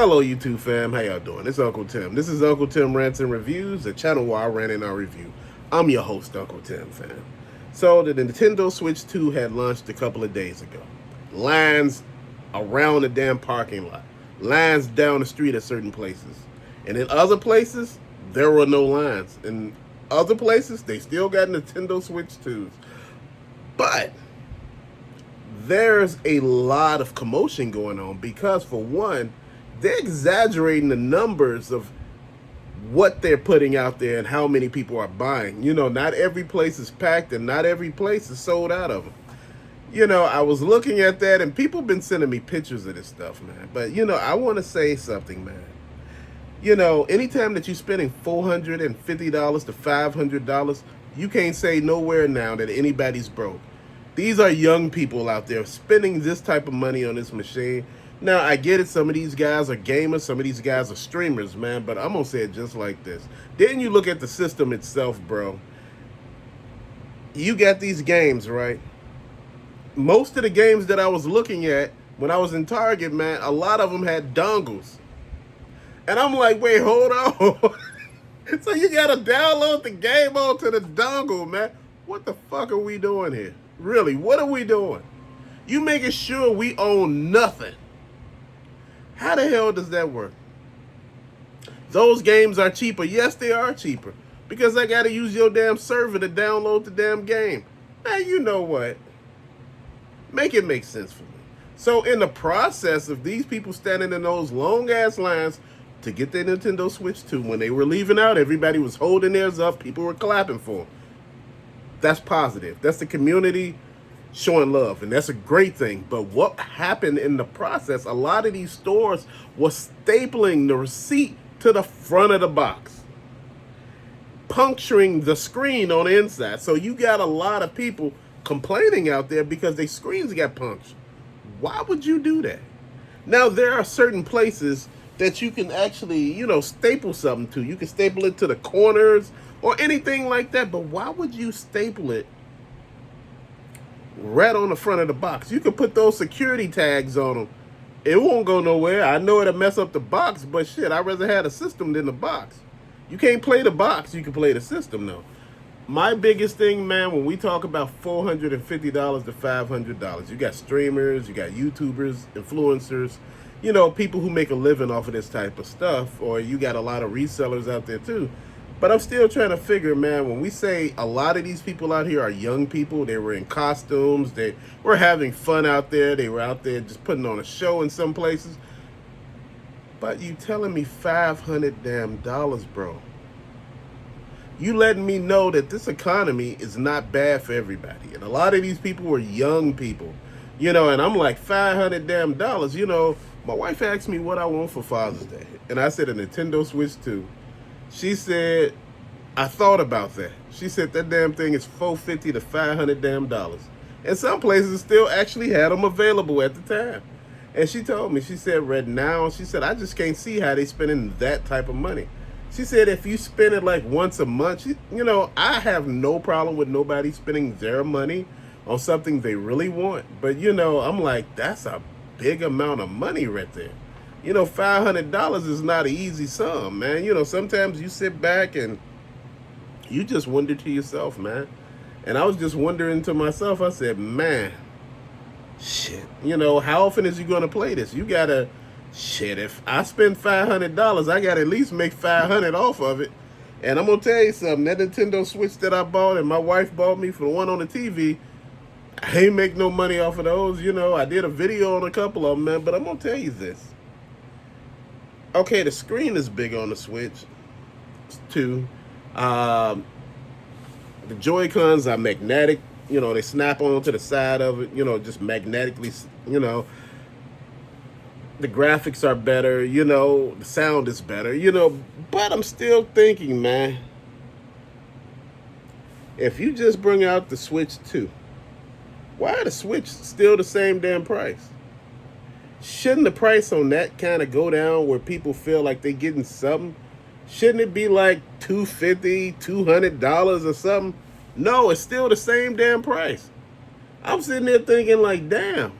Hello, YouTube fam. How y'all doing? It's Uncle Tim. This is Uncle Tim Rants and Reviews, a channel where I rant and I review. I'm your host, Uncle Tim, fam. So, the Nintendo Switch 2 had launched a couple of days ago. Lines around the damn parking lot, lines down the street at certain places. And in other places, there were no lines. In other places, they still got Nintendo Switch 2s. But there's a lot of commotion going on because, for one, they're exaggerating the numbers of what they're putting out there and how many people are buying. Not every place is packed and not every place is sold out of them. I was looking at that and people been sending me pictures of this stuff, man. But, I want to say something, man. Anytime that you're spending $450 to $500, you can't say nowhere now that anybody's broke. These are young people out there spending this type of money on this machine. Now, I get it. Some of these guys are gamers. Some of these guys are streamers, man. But I'm going to say it just like this. Then you look at the system itself, bro. You got these games, right? Most of the games that I was looking at when I was in Target, man, a lot of them had dongles. And I'm like, wait, hold on. So you got to download the game onto the dongle, man. What the fuck are we doing here? Really, what are we doing? You making sure we own nothing. How the hell does that work? Those games are cheaper. Yes, they are cheaper. Because I got to use your damn server to download the damn game. Now, you know what? Make it make sense for me. So, in the process of these people standing in those long-ass lines to get their Nintendo Switch 2, when they were leaving out, everybody was holding theirs up. People were clapping for them. That's positive. That's the community showing love, and that's a great thing. But what happened in the process, a lot of these stores were stapling the receipt to the front of the box, puncturing the screen on the inside. So you got a lot of people complaining out there because their screens got punctured. Why would you do that? Now, there are certain places that you can actually, staple something to. You can staple it to the corners or anything like that. But why would you staple it right on the front of the box? You can put those security tags on them. It won't go nowhere. I know it'll mess up the box, but shit, I'd rather have a system than the box. You can't play the box. You can play the system, though. My biggest thing, man, when we talk about $450 to $500, you got streamers, you got YouTubers, influencers, people who make a living off of this type of stuff, or you got a lot of resellers out there too. But I'm still trying to figure, man, when we say a lot of these people out here are young people, they were in costumes, they were having fun out there, they were out there just putting on a show in some places. But you telling me $500 damn dollars, bro. You letting me know that this economy is not bad for everybody. And a lot of these people were young people, and I'm like, $500 damn dollars. My wife asked me what I want for Father's Day. And I said a Nintendo Switch 2. She said, I thought about that. She said that damn thing is $450 to $500 damn dollars. And some places still actually had them available at the time. And she told me, she said, right now, she said, I just can't see how they spending that type of money. She said, if you spend it like once a month, I have no problem with nobody spending their money on something they really want. But, I'm like, that's a big amount of money right there. $500 is not an easy sum, man. Sometimes you sit back and you just wonder to yourself, man. And I was just wondering to myself, I said, man, shit, how often is you going to play this? You got to, shit, if I spend $500, I got to at least make $500 off of it. And I'm going to tell you something, that Nintendo Switch that I bought and my wife bought me for the one on the TV, I ain't make no money off of those. I did a video on a couple of them, man, but I'm going to tell you this. Okay, the screen is big on the Switch, too. The Joy-Cons are magnetic. They snap onto the side of it, just magnetically, The graphics are better, the sound is better, But I'm still thinking, man, if you just bring out the Switch 2, why are the Switch still the same damn price? Shouldn't the price on that kind of go down where people feel like they're getting something? Shouldn't it be like $250, $200 or something? No, it's still the same damn price. I'm sitting there thinking like, damn,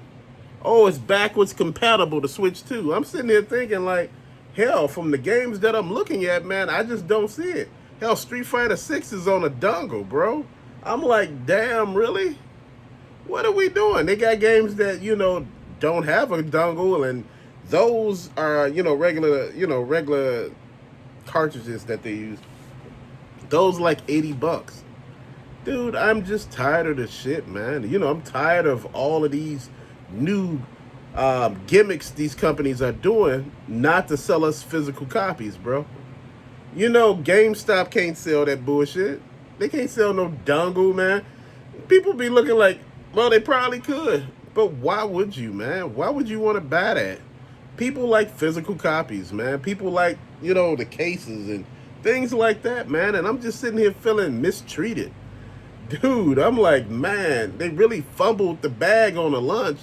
Oh, it's backwards compatible to Switch 2. I'm sitting here thinking like, hell, from the games that I'm looking at, man, I just don't see it. Hell, Street Fighter 6 is on a dongle, bro. I'm like, damn, really? What are we doing? They got games that, don't have a dongle, and those are, regular cartridges that they use. Those like $80. Dude, I'm just tired of this shit, man. I'm tired of all of these new gimmicks these companies are doing not to sell us physical copies, bro. GameStop can't sell that bullshit. They can't sell no dongle, man. People be looking like, well, they probably could. But why would you, man? Why would you want to buy that? People like physical copies, man. People like, the cases and things like that, man. And I'm just sitting here feeling mistreated. Dude, I'm like, man, they really fumbled the bag on the launch,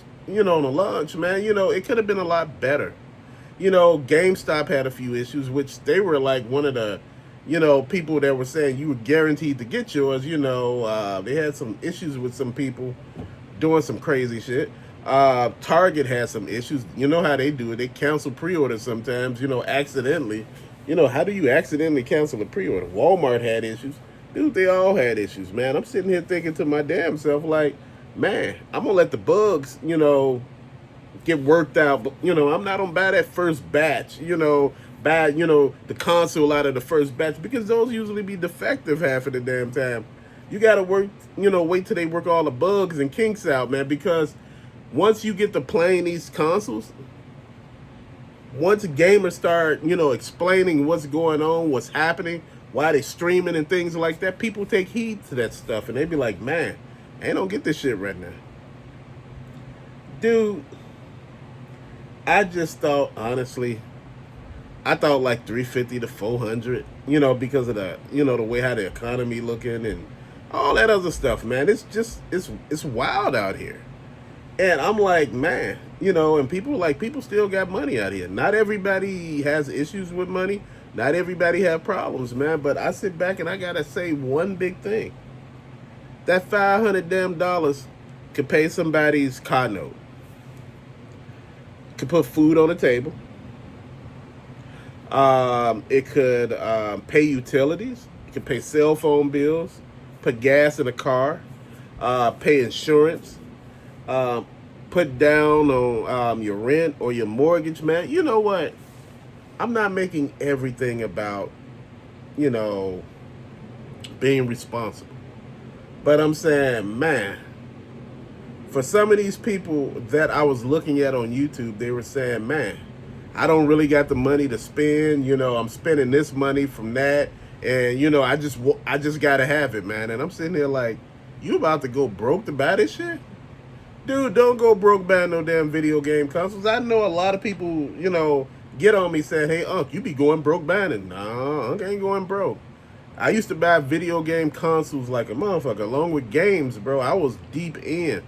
man. It could have been a lot better. GameStop had a few issues, which they were like one of the, people that were saying you were guaranteed to get yours. They had some issues with some people doing some crazy shit. Target had some issues. You know how they do it. They cancel pre-orders sometimes, accidentally. How do you accidentally cancel a pre-order? Walmart had issues. Dude, they all had issues, man. I'm sitting here thinking to my damn self, like, man, I'm going to let the bugs, get worked out. But, I'm not going to buy that first batch, buy, the console out of the first batch, because those usually be defective half of the damn time. You got to work, wait till they work all the bugs and kinks out, man, because once you get to playing these consoles, once gamers start, explaining what's going on, what's happening, why they streaming and things like that, people take heed to that stuff, and they be like, man, I don't get this shit right now. Dude, I just thought, honestly, I thought like 350 to 400, because of the, the way how the economy looking and all that other stuff, man. It's just, it's wild out here. And I'm like, man, and people still got money out here. Not everybody has issues with money. Not everybody have problems, man. But I sit back and I gotta say one big thing. That $500 damn could pay somebody's car note. Could put food on the table. It could pay utilities. It could pay cell phone bills. Put gas in a car. Pay insurance. Put down on your rent or your mortgage, man. You know what? I'm not making everything about, being responsible. But I'm saying, man, for some of these people that I was looking at on YouTube, they were saying, man, I don't really got the money to spend. I'm spending this money from that. And, I just got to have it, man. And I'm sitting there like, you about to go broke to buy this shit? Dude, don't go broke buying no damn video game consoles. I know a lot of people, get on me saying, hey, Unc, you be going broke buying it. Nah, Unc ain't going broke. I used to buy video game consoles like a motherfucker, along with games, bro. I was deep in.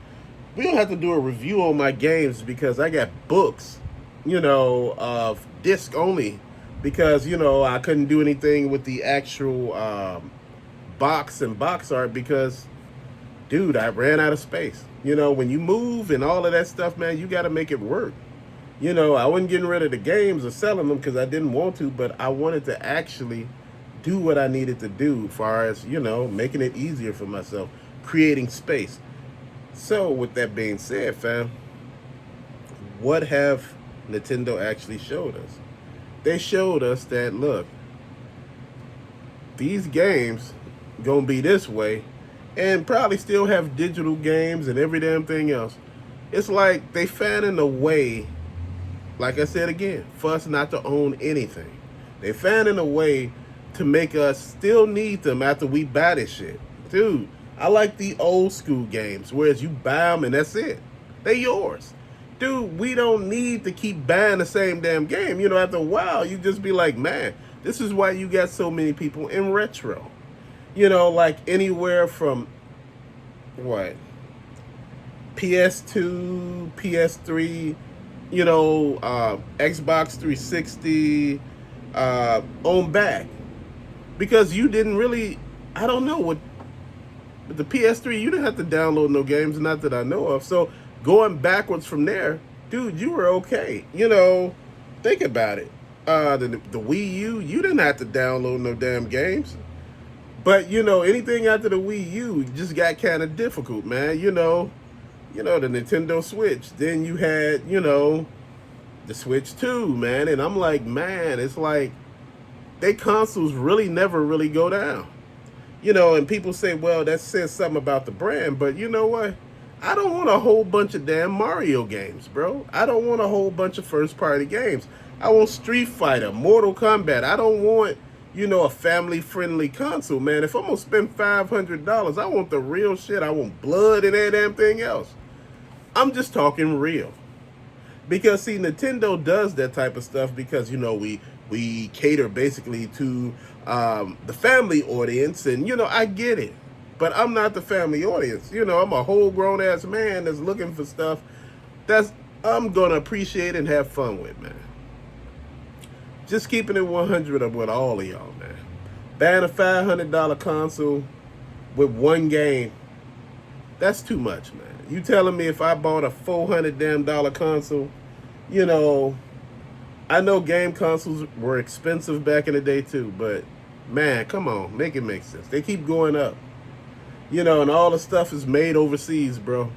We don't have to do a review on my games because I got books, of disc only. Because, I couldn't do anything with the actual box and box art because, dude, I ran out of space. When you move and all of that stuff, man, you got to make it work. I wasn't getting rid of the games or selling them because I didn't want to, but I wanted to actually do what I needed to do as far as, making it easier for myself, creating space. So with that being said, fam, what have Nintendo actually showed us? They showed us that, look, these games gonna be this way and probably still have digital games and every damn thing else. It's like they finding a way, like I said again, for us not to own anything. They finding a way to make us still need them after we buy this shit. Dude, I like the old school games, whereas you buy them and that's it. They yours. Dude, we don't need to keep buying the same damn game. After a while, you just be like, man, this is why you got so many people in retro. Like anywhere from, what, PS2, PS3, Xbox 360, on back. Because you didn't really, with the PS3, you didn't have to download no games, not that I know of. So Going backwards from there, dude, you were okay. Think about it. The Wii U, you didn't have to download no damn games. But anything after the Wii U just got kind of difficult, man. The Nintendo Switch. Then you had, the Switch 2, man. And I'm like, man, it's like they consoles really never really go down. And people say, well, that says something about the brand, but you know what? I don't want a whole bunch of damn Mario games, bro. I don't want a whole bunch of first-party games. I want Street Fighter, Mortal Kombat. I don't want, a family-friendly console, man. If I'm going to spend $500, I want the real shit. I want blood and that damn thing else. I'm just talking real. Because, see, Nintendo does that type of stuff because, we cater basically to the family audience. And, I get it. But I'm not the family audience. I'm a whole grown-ass man that's looking for stuff that's I'm going to appreciate and have fun with, man. Just keeping it 100 with all of y'all, man. Buying a $500 console with one game, that's too much, man. You telling me if I bought a $400 console, I know game consoles were expensive back in the day too, but man, come on, make it make sense. They keep going up. And all the stuff is made overseas, bro.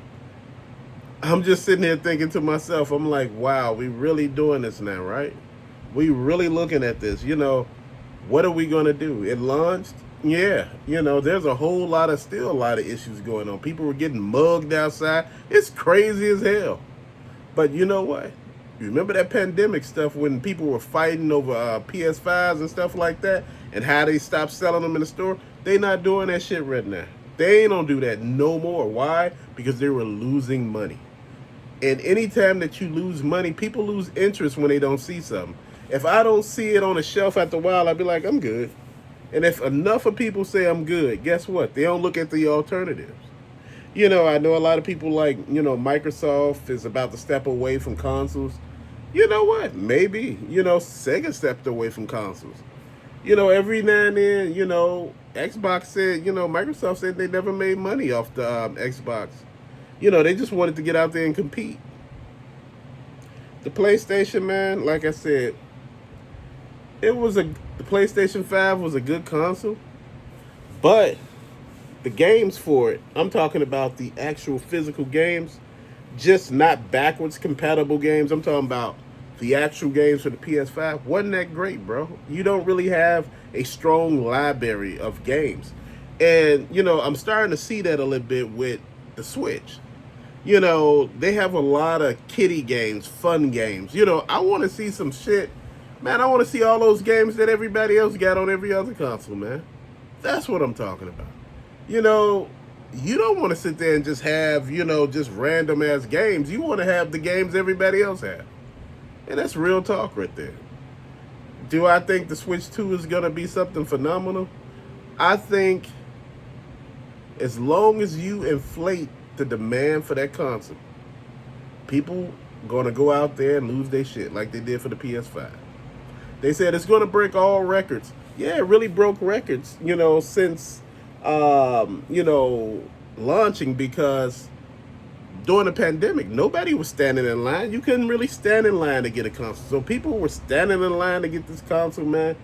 I'm just sitting here thinking to myself, I'm like, wow, we really doing this now, right? We really looking at this, what are we going to do? It launched? Yeah, there's a lot of issues going on. People were getting mugged outside. It's crazy as hell. But you know what? You remember that pandemic stuff when people were fighting over PS5s and stuff like that and how they stopped selling them in the store? They not doing that shit right now. They ain't gonna do that no more. Why? Because they were losing money. And anytime that you lose money, people lose interest when they don't see something. If I don't see it on a shelf after a while, I'd be like, I'm good. And if enough of people say I'm good, guess what? They don't look at the alternatives. I know a lot of people like, Microsoft is about to step away from consoles. You know what? Maybe, Sega stepped away from consoles. Every now and then, Xbox said, Microsoft said they never made money off the Xbox. They just wanted to get out there and compete. The PlayStation, man, like I said, the PlayStation 5 was a good console, but the games for it, I'm talking about the actual physical games, just not backwards compatible games. I'm talking about the actual games for the PS5 wasn't that great, bro. You don't really have a strong library of games. And, I'm starting to see that a little bit with the Switch. They have a lot of kiddie games, fun games. I want to see some shit. Man, I want to see all those games that everybody else got on every other console, man. That's what I'm talking about. You don't want to sit there and just have, just random ass games. You want to have the games everybody else have. And that's real talk right there. Do I think the Switch 2 is going to be something phenomenal? I think as long as you inflate the demand for that console, people going to go out there and lose their shit like they did for the PS5. They said it's going to break all records. Yeah, it really broke records, since, launching, because during the pandemic, nobody was standing in line. You couldn't really stand in line to get a console. So people were standing in line to get this console, man.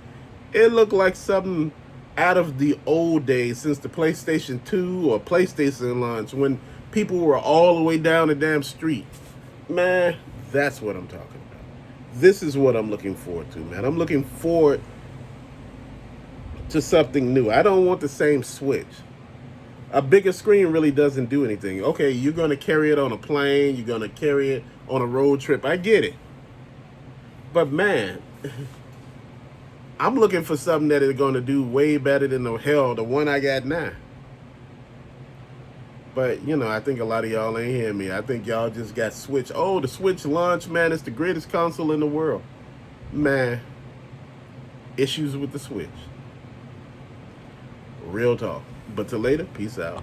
It looked like something out of the old days since the PlayStation 2 or PlayStation launch when people were all the way down the damn street. Man, that's what I'm talking about. This is what I'm looking forward to, man. I'm looking forward to something new. I don't want the same Switch. A bigger screen really doesn't do anything. Okay, you're going to carry it on a plane. You're going to carry it on a road trip. I get it. But, man, I'm looking for something that is going to do way better than the one I got now. But, I think a lot of y'all ain't hearing me. I think y'all just got Switch. Oh, the Switch launch, man, it's the greatest console in the world. Man, issues with the Switch. Real talk. But till later, peace out.